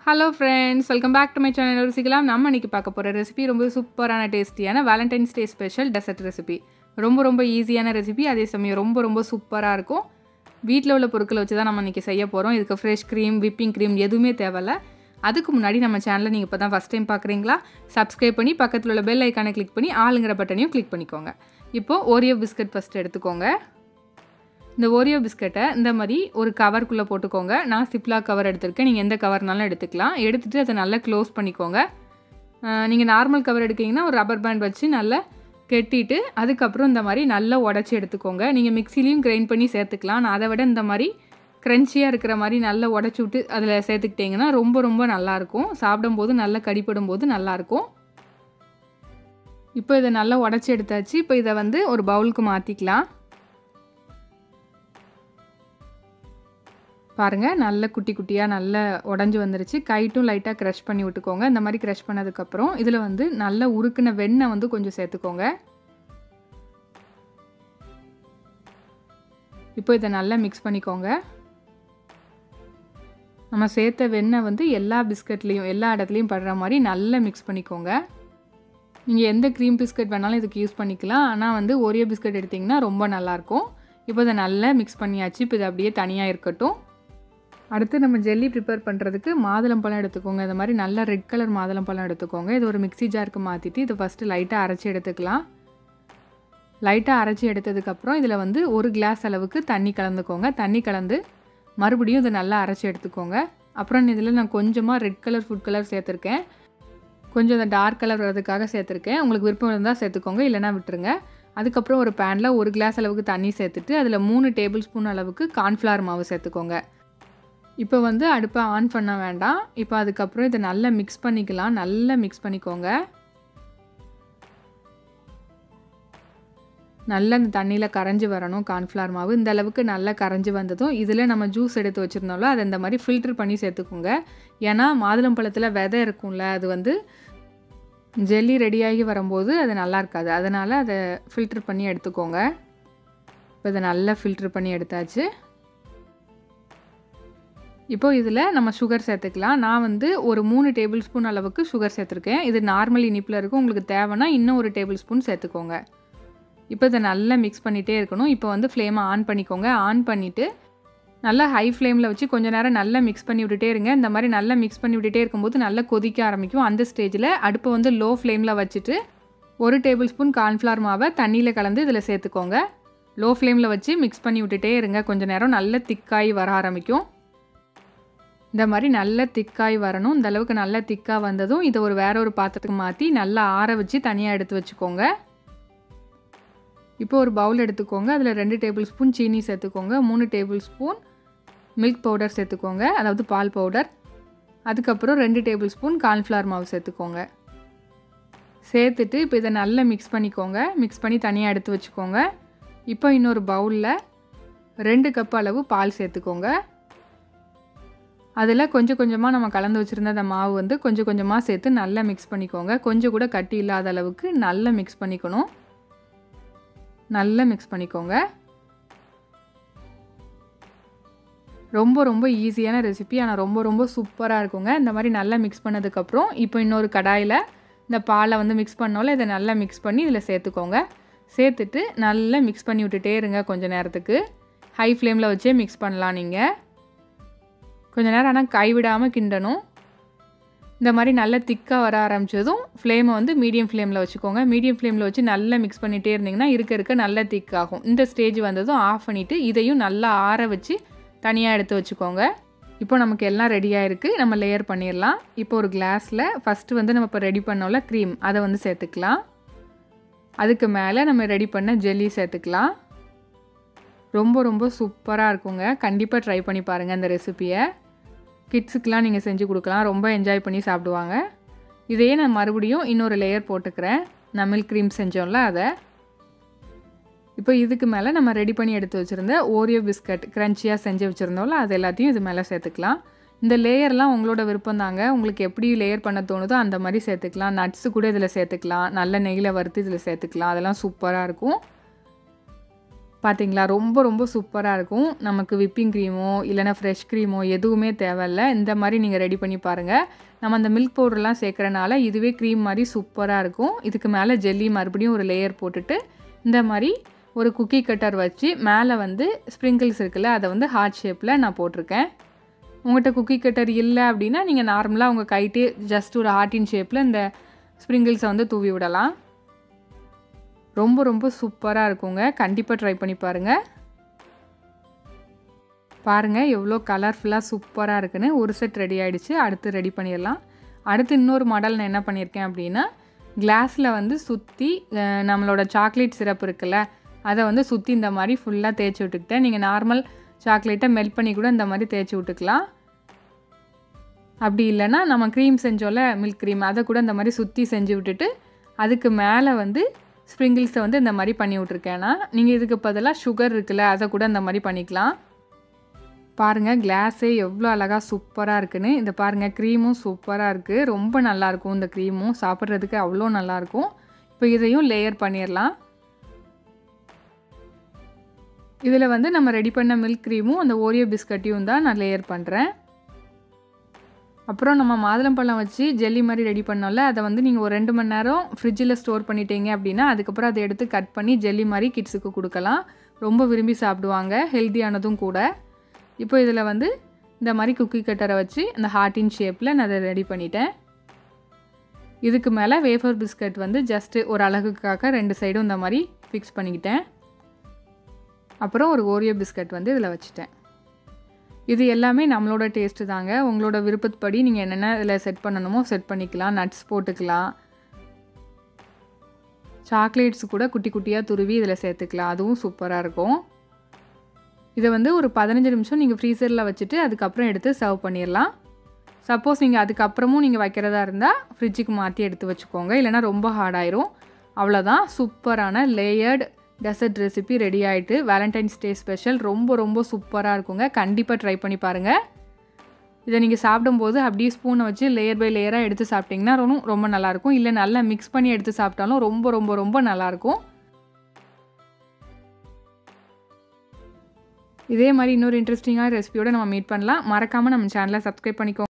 Hello friends, welcome back to my channel Rusikkalam. நம்ம இன்னைக்கு பார்க்க போற ரெசிபி ரொம்ப சூப்பரான டேஸ்டியான Valentine's Day special dessert recipe. ரொம்ப ஈஸியான ரெசிபி, அதே சமயம் ரொம்ப சூப்பரா இருக்கும். வீட்ல உள்ள பொருட்களை வச்சு தான் நம்ம இன்னைக்கு செய்ய போறோம். இதுக்கு ஃப்ரெஷ் க்ரீம், விப்பிங் க்ரீம் எதுவுமே தேவையில்ல. அதுக்கு முன்னாடி நம்ம சேனலை நீங்க இப்பதான் ஃபர்ஸ்ட் டைம் பார்க்கறீங்களா? Subscribe பண்ணி பக்கத்துல உள்ள பெல் ஐகானை கிளிக் பண்ணி ஆளுங்கற பட்டனையும் கிளிக் பண்ணிக்கோங்க. இப்போ ஓரியோ பிஸ்கட் ஃபர்ஸ்ட் எடுத்துக்கோங்க. இந்த ஓரியோ பிஸ்கட்டை இந்த மாதிரி ஒரு கவருக்குள்ளே போட்டுக்கோங்க. நான் சிப்லாக் கவர் எடுத்திருக்கேன். நீங்கள் எந்த கவர்னாலும் எடுத்துக்கலாம். எடுத்துகிட்டு அதை நல்லா க்ளோஸ் பண்ணிக்கோங்க. நீங்கள் நார்மல் கவர் எடுக்கிங்கன்னா ஒரு ரப்பர் பேண்ட் வச்சு நல்லா கெட்டிட்டு அதுக்கப்புறம் இந்த மாதிரி நல்லா உடச்சி எடுத்துக்கோங்க. நீங்கள் மிக்சிலையும் கிரைண்ட் பண்ணி சேர்த்துக்கலாம். நான் அதை விட இந்த மாதிரி க்ரன்ச்சியாக இருக்கிற மாதிரி நல்லா உடச்சி விட்டு அதில் சேர்த்துக்கிட்டிங்கன்னா ரொம்ப நல்லாயிருக்கும். சாப்பிடும்போது நல்லா கடிப்படும் போது நல்லாயிருக்கும். இப்போ இதை நல்லா உடச்சி எடுத்தாச்சு. இப்போ இதை வந்து ஒரு பவுலுக்கு மாற்றிக்கலாம். பாருங்கள், நல்ல குட்டி குட்டியாக நல்லா உடஞ்சி வந்துருச்சு. கைட்டும் லைட்டாக க்ரஷ் பண்ணி விட்டுக்கோங்க. இந்த மாதிரி க்ரஷ் பண்ணதுக்கப்புறம் இதில் வந்து நல்லா உருக்குன வெண்ணெய் வந்து கொஞ்சம் சேர்த்துக்கோங்க. இப்போ இதை நல்லா மிக்ஸ் பண்ணிக்கோங்க. நம்ம சேர்த்த வெண்ணெய் வந்து எல்லா பிஸ்கட்லேயும் எல்லா இடத்துலையும் படுற மாதிரி நல்லா மிக்ஸ் பண்ணிக்கோங்க. நீங்கள் எந்த க்ரீம் பிஸ்கட் வேணாலும் இதுக்கு யூஸ் பண்ணிக்கலாம். ஆனால் வந்து ஓரியோ பிஸ்கட் எடுத்திங்கன்னா ரொம்ப நல்லாயிருக்கும். இப்போ இதை நல்லா மிக்ஸ் பண்ணியாச்சு. இப்போ இது அப்படியே தனியாக இருக்கட்டும். அடுத்து நம்ம ஜெல்லி ப்ரிப்பேர் பண்ணுறதுக்கு மாதுளம்பழம் எடுத்துக்கோங்க. இந்த மாதிரி நல்ல ரெட் கலர் மாதுளம்பழம் எடுத்துக்கோங்க. இது ஒரு மிக்ஸி ஜாருக்கு மாற்றிட்டு இதை ஃபஸ்ட்டு லைட்டாக அரைச்சி எடுத்துக்கலாம். லைட்டாக அரைச்சி எடுத்ததுக்கப்புறம் இதில் வந்து ஒரு கிளாஸ் அளவுக்கு தண்ணி கலந்துக்கோங்க. தண்ணி கலந்து மறுபடியும் இதை நல்லா அரைச்சி எடுத்துக்கோங்க. அப்புறம் இதில் நான் கொஞ்சமாக ரெட் கலர் ஃபுட் கலர் சேர்த்துருக்கேன். கொஞ்சம் இந்த டார்க் கலர் வரதுக்காக சேர்த்துருக்கேன். உங்களுக்கு விருப்பம் இருந்தால் சேர்த்துக்கோங்க, இல்லைனா விட்டுருங்க. அதுக்கப்புறம் ஒரு பேனில் ஒரு கிளாஸ் அளவுக்கு தண்ணி சேர்த்துட்டு அதில் 3 டேபிள் ஸ்பூன் அளவுக்கு கார்ன்ஃப்ளவர் மாவு சேர்த்துக்கோங்க. இப்போ வந்து அடுப்பை ஆன் பண்ண வேண்டாம். இப்போ அதுக்கப்புறம் இதை நல்லா மிக்ஸ் பண்ணிக்கலாம். நல்லா மிக்ஸ் பண்ணிக்கோங்க. நல்லா இந்த தண்ணியில் கரைஞ்சி வரணும் கார்ன்ஃப்ளவர் மாவு. இந்த அளவுக்கு நல்லா கரைஞ்சி வந்ததும் இதில் நம்ம ஜூஸ் எடுத்து வச்சுருந்தோம்ல அதை இந்த மாதிரி ஃபில்டர் பண்ணி சேர்த்துக்கோங்க. ஏன்னா மாதுளம்பழத்தில் விதை இருக்கும்ல, அது வந்து ஜெல்லி ரெடியாகி வரும்போது அது நல்லா இருக்காது. அதனால் அதை ஃபில்டர் பண்ணி எடுத்துக்கோங்க. இப்போ இதை நல்லா ஃபில்டர் பண்ணி எடுத்தாச்சு. இப்போது இதில் நம்ம சுகர் சேர்த்துக்கலாம். நான் வந்து ஒரு 3 டேபிள் ஸ்பூன் அளவுக்கு சுகர் சேர்த்துருக்கேன். இது நார்மல் இனிப்பில் இருக்கும். உங்களுக்கு தேவைன்னா இன்னும் ஒரு டேபிள் ஸ்பூன் சேர்த்துக்கோங்க. இப்போ இதை நல்லா மிக்ஸ் பண்ணிகிட்டே இருக்கணும். இப்போ வந்து ஃப்ளேமை ஆன் பண்ணிக்கோங்க. ஆன் பண்ணிவிட்டு நல்லா ஹை ஃப்ளேமில் வச்சு கொஞ்சம் நேரம் நல்லா மிக்ஸ் பண்ணி விட்டுட்டே இருங்க. இந்த மாதிரி நல்லா மிக்ஸ் பண்ணி விட்டுட்டே இருக்கும்போது நல்லா கொதிக்க ஆரம்பிக்கும். அந்த ஸ்டேஜில் அடுப்பை வந்து லோ ஃப்ளேமில் வச்சுட்டு 1 டேபிள் ஸ்பூன் கார்ன்ஃப்ளவர் மாவை தண்ணியில் கலந்து இதில் சேர்த்துக்கோங்க. லோ ஃப்ளேமில் வச்சு மிக்ஸ் பண்ணி விட்டுட்டே இருங்க. கொஞ்சம் நேரம் நல்லா திக்காகி வர ஆரம்பிக்கும். இந்த மாதிரி நல்லா திக்காய் வரணும். இந்த அளவுக்கு நல்லா திக்காக வந்ததும் இதை வேற ஒரு பாத்திரத்துக்கு மாற்றி நல்லா ஆற வச்சு தனியாக எடுத்து வச்சுக்கோங்க. இப்போ ஒரு பவுல் எடுத்துக்கோங்க. அதில் 2 டேபிள் ஸ்பூன் சீனி சேர்த்துக்கோங்க. 3 டேபிள் ஸ்பூன் மில்க் பவுடர் சேர்த்துக்கோங்க, அதாவது பால் பவுடர். அதுக்கப்புறம் 2 டேபிள் ஸ்பூன் கார்ன்ஃப்ளவர் மாவு சேர்த்துக்கோங்க. சேர்த்துட்டு இப்போ இதை நல்லா மிக்ஸ் பண்ணிக்கோங்க. மிக்ஸ் பண்ணி தனியாக எடுத்து வச்சுக்கோங்க. இப்போ இன்னொரு பவுலில் 2 கப் அளவு பால் சேர்த்துக்கோங்க. அதில் கொஞ்சமாக நம்ம கலந்து வச்சுருந்த அந்த மாவு வந்து கொஞ்சமாக சேர்த்து நல்லா மிக்ஸ் பண்ணிக்கோங்க. கொஞ்சம் கூட கட்டி இல்லாத அளவுக்கு நல்லா மிக்ஸ் பண்ணிக்கணும். நல்லா மிக்ஸ் பண்ணிக்கோங்க. ரொம்ப ஈஸியான ரெசிபி, ஆனால் ரொம்ப சூப்பராக இருக்குங்க. இந்த மாதிரி நல்லா மிக்ஸ் பண்ணதுக்கப்புறம் இப்போ இன்னொரு கடாயில் இந்த பாலை வந்து மிக்ஸ் பண்ணோம்ல, இதை நல்லா மிக்ஸ் பண்ணி இதில் சேர்த்துக்கோங்க. சேர்த்துட்டு நல்லா மிக்ஸ் பண்ணி விட்டுட்டே இருங்க. கொஞ்சம் நேரத்துக்கு ஹை ஃப்ளேமில் வச்சே மிக்ஸ் பண்ணலாம். நீங்கள் கொஞ்சம் நேரம் ஆனால் கைவிடாமல் கிண்டணும். இந்த மாதிரி நல்லா திக்காக வர ஆரம்பித்ததும் ஃப்ளேமை வந்து மீடியம் ஃப்ளேமில் வச்சுக்கோங்க. மீடியம் ஃப்ளேமில் வச்சு நல்லா மிக்ஸ் பண்ணிகிட்டே இருந்திங்கன்னா இருக்க நல்லா திக்காகும். இந்த ஸ்டேஜ் வந்ததும் ஆஃப் பண்ணிவிட்டு இதையும் நல்லா ஆற வச்சு தனியாக எடுத்து வச்சுக்கோங்க. இப்போ நமக்கு எல்லாம் ரெடியாக இருக்குது. நம்ம லேயர் பண்ணிடலாம். இப்போ ஒரு கிளாஸில் ஃபஸ்ட்டு வந்து நம்ம இப்போ ரெடி பண்ணோம்ல க்ரீம், அதை வந்து சேர்த்துக்கலாம். அதுக்கு மேலே நம்ம ரெடி பண்ண ஜெல்லி சேர்த்துக்கலாம். ரொம்ப சூப்பராக இருக்குங்க. கண்டிப்பாக ட்ரை பண்ணி பாருங்கள் இந்த ரெசிப்பியை. கிட்ஸுக்கெலாம் நீங்கள் செஞ்சு கொடுக்கலாம். ரொம்ப என்ஜாய் பண்ணி சாப்பிடுவாங்க. இதையே நான் மறுபடியும் இன்னொரு லேயர் போட்டுக்கிறேன். நான் மில்க் க்ரீம் செஞ்சோம்ல அதை. இப்போ இதுக்கு மேலே நம்ம ரெடி பண்ணி எடுத்து வச்சுருந்த ஓரியோ பிஸ்கட் க்ரன்ச்சியாக செஞ்சு வச்சுருந்தோம்ல, அது எல்லாத்தையும் இது மேலே சேர்த்துக்கலாம். இந்த லேயர்லாம் உங்களோட விருப்பம் தாங்க. உங்களுக்கு எப்படி லேயர் பண்ண தோணுதோ அந்த மாதிரி சேர்த்துக்கலாம். நட்ஸு கூட இதில் சேர்த்துக்கலாம். நல்ல நெய்யில் வறுத்து இதில் சேர்த்துக்கலாம். அதெல்லாம் சூப்பராக இருக்கும். பார்த்தீங்களா ரொம்ப ரொம்ப சூப்பராக இருக்கும். நமக்கு விப்பிங் க்ரீமோ இல்லைனா ஃப்ரெஷ் க்ரீமோ எதுவுமே தேவையில்ல. இந்த மாதிரி நீங்கள் ரெடி பண்ணி பாருங்கள். நம்ம அந்த மில்க் பவுடர்லாம் சேர்க்குறனால இதுவே க்ரீம் மாதிரி சூப்பராக இருக்கும். இதுக்கு மேலே ஜெல்லி மறுபடியும் ஒரு லேயர் போட்டுட்டு இந்த மாதிரி ஒரு குக்கி கட்டர் வச்சு மேலே வந்து ஸ்ப்ரிங்கிள்ஸ் இருக்குல்ல அதை வந்து ஹார்ட் ஷேப்பில் நான் போட்டிருக்கேன். உங்கள்கிட்ட குக்கி கட்டர் இல்லை அப்படின்னா நீங்கள் நார்மலாக உங்கள் கைட்டே ஜஸ்ட் ஒரு ஹார்ட்டின் ஷேப்பில் இந்த ஸ்ப்ரிங்கிள்ஸை வந்து தூவி விடலாம். ரொம்ப ரொம்ப சூப்பராக இருக்குங்க. கண்டிப்பாக ட்ரை பண்ணி பாருங்கள். பாருங்கள் எவ்வளோ கலர்ஃபுல்லாக சூப்பராக இருக்குன்னு. ஒரு செட் ரெடி ஆகிடுச்சு. அடுத்து ரெடி பண்ணிடலாம். அடுத்து இன்னொரு மாடல் நான் என்ன பண்ணியிருக்கேன் அப்படின்னா கிளாஸில் வந்து சுற்றி நம்மளோட சாக்லேட் சிரப் இருக்குல்ல அதை வந்து சுற்றி இந்த மாதிரி ஃபுல்லாக தேய்ச்சி விட்டுக்கிட்டேன். நீங்கள் நார்மல் சாக்லேட்டை மெல்ட் பண்ணி கூட இந்த மாதிரி தேய்ச்சி விட்டுக்கலாம். அப்படி இல்லைன்னா நம்ம க்ரீம் செஞ்சோல மில்க் க்ரீம் அதை கூட இந்த மாதிரி சுற்றி செஞ்சு விட்டுட்டு அதுக்கு மேலே வந்து ஸ்ப்ரிங்கிள்ஸை வந்து இந்த மாதிரி பண்ணி விட்ருக்கேன்னா நீங்கள் இதுக்கு பதிலாக சுகர் இருக்குல்ல அதை கூட இந்த மாதிரி பண்ணிக்கலாம். பாருங்கள் கிளாஸே எவ்வளோ அழகாக சூப்பராக இருக்குன்னு. இந்த பாருங்கள் க்ரீமும் சூப்பராக இருக்குது. ரொம்ப நல்லாயிருக்கும். இந்த க்ரீமும் சாப்பிட்றதுக்கு அவ்வளோ நல்லாயிருக்கும். இப்போ இதையும் லேயர் பண்ணிடலாம். இதில் வந்து நம்ம ரெடி பண்ண மில்க் க்ரீமும் அந்த ஓரியோ பிஸ்கட்டையும் தான் நான் லேயர் பண்ணுறேன். அப்புறம் நம்ம மாதுளம்பழம் வச்சு ஜெல்லி மாதிரி ரெடி பண்ணோம்ல அதை வந்து நீங்கள் ஒரு 2 மணி நேரம் ஃப்ரிட்ஜில் ஸ்டோர் பண்ணிட்டீங்க அப்படின்னா அதுக்கப்புறம் அதை எடுத்து கட் பண்ணி ஜெல்லி மாதிரி கிட்ஸுக்கு கொடுக்கலாம். ரொம்ப விரும்பி சாப்பிடுவாங்க. ஹெல்த்தியானதும் கூட. இப்போ இதில் வந்து இந்த மாதிரி குக்கி கட்டரை வச்சு அந்த ஹார்ட்டின் ஷேப்பில் நான் அதை ரெடி பண்ணிட்டேன். இதுக்கு மேலே வேஃபர் பிஸ்கட் வந்து ஜஸ்ட்டு ஒரு அழகுக்காக 2 சைடும் இந்த மாதிரி ஃபிக்ஸ் பண்ணிக்கிட்டேன். அப்புறம் ஒரு ஓரியோ பிஸ்கட் வந்து இதில் வச்சுட்டேன். இது எல்லாமே நம்மளோட டேஸ்ட்டு தாங்க. உங்களோட விருப்பப்படி நீங்கள் என்னென்ன இதில் செட் பண்ணணுமோ செட் பண்ணிக்கலாம். நட்ஸ் போட்டுக்கலாம். சாக்லேட்ஸ் கூட குட்டி குட்டியாக துருவி இதில் சேர்த்துக்கலாம். அதுவும் சூப்பராக இருக்கும். இதை வந்து ஒரு 15 நிமிஷம் நீங்கள் ஃப்ரீசரில் வச்சுட்டு அதுக்கப்புறம் எடுத்து சர்வ் பண்ணிடலாம். சப்போஸ் நீங்கள் அதுக்கப்புறமும் நீங்கள் வைக்கிறதா இருந்தால் ஃப்ரிட்ஜுக்கு மாற்றி எடுத்து வச்சுக்கோங்க. இல்லைனா ரொம்ப ஹார்டாயிரும். அவ்வளோதான். சூப்பரான லேயர்டு டெசர்ட் ரெசிபி ரெடி ஆகிட்டு. வேலண்டைன்ஸ் டே ஸ்பெஷல் ரொம்ப ரொம்ப சூப்பராக இருக்குங்க. கண்டிப்பாக ட்ரை பண்ணி பாருங்கள். இதை நீங்கள் சாப்பிடும்போது அப்படியே ஸ்பூனை வச்சு லேயர் பை லேயராக எடுத்து சாப்பிட்டிங்கன்னா ரொம்ப நல்லாயிருக்கும். இல்லை நல்லா மிக்ஸ் பண்ணி எடுத்து சாப்பிட்டாலும் ரொம்ப ரொம்ப ரொம்ப நல்லாயிருக்கும். இதே மாதிரி இன்னொரு இன்ட்ரெஸ்டிங்கான ரெசிபியோடு நம்ம மீட் பண்ணலாம். மறக்காமல் நம்ம சேனலை சப்ஸ்கிரைப் பண்ணிக்கோங்க.